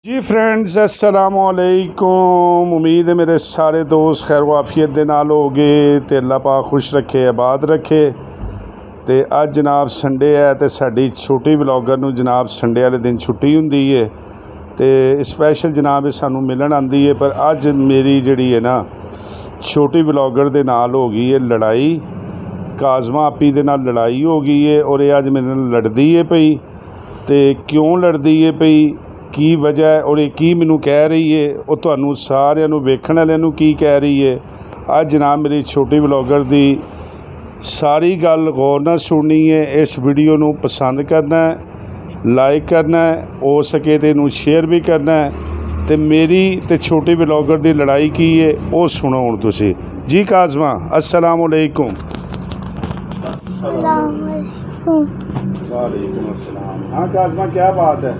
जी friends अस्सलाम वालेकुम। उम्मीद है मेरे सारे दोस्त खैर वाफियत दे नाल हो गए ते अल्लाह पाक खुश रखे आबाद रखे। ते अज जनाब संडे है ते साडी छोटी व्लॉगर नूं जनाब संडे वाले दिन छुट्टी हुंदी है ते स्पैशल जनाब सानू मिलन आंदी है। पर अज मेरी जिहड़ी है ना छोटी व्लॉगर दे नाल हो गई है लड़ाई। काज़मा आपी दे नाल लड़ाई हो गई है और ये अज मेरे नाल लड़दी है पई। ते क्यों लड़दी है पई, की वजह है और ये की मैनू कह रही है, वो तुहानू सारिਆਂ ਨੂੰ ਵੇਖਣ ਵਾਲਿਆਂ ਨੂੰ की कह रही है। अज जनाब मेरी छोटी व्लॉगर दी सारी गल गौर नाल सुननी है। इस वीडियो नू पसंद करना है, लाइक करना है, हो सके तो इनू शेयर भी करना है। तो मेरी तो छोटी व्लॉगर दी लड़ाई की है वो सुनो हुण तुसी। जी काज़मा अस्सलाम वालेकुम। वालेकुम अस्सलाम। हाँ काज़मा क्या बात है?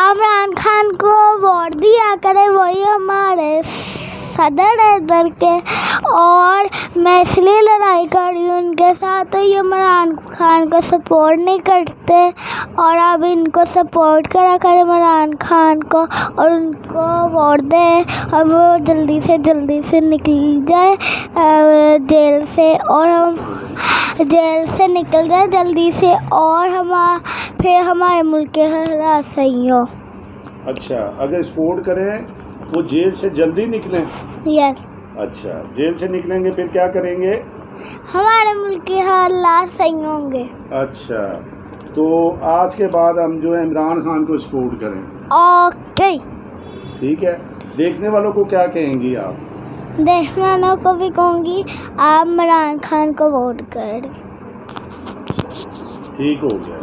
इमरान खान को वोट दिया करे, वही हमारे सदर है इधर के, और मैं इसलिए लड़ाई कर रही हूँ उनके साथ। तो ये इमरान खान को सपोर्ट नहीं करते और अब इनको सपोर्ट करा करें इमरान खान को और उनको वोट दें और वो जल्दी से निकल जाए जेल से, और हम जेल से निकल जाए जल्दी से और फिर हमारे मुल्क के हालात सही हो। अच्छा, अगर सपोर्ट करें वो जेल से जल्दी निकलें? यस। अच्छा, जेल से निकलेंगे फिर क्या करेंगे? हमारे मुल्क के हालात सही होंगे। अच्छा, तो आज के बाद हम जो है इमरान खान को सपोर्ट करें? ओके ठीक है। देखने वालों को क्या कहेंगी आप? देखने वालों को भी कहूँगी आप इमरान खान को वोट करें। ठीक हो गया।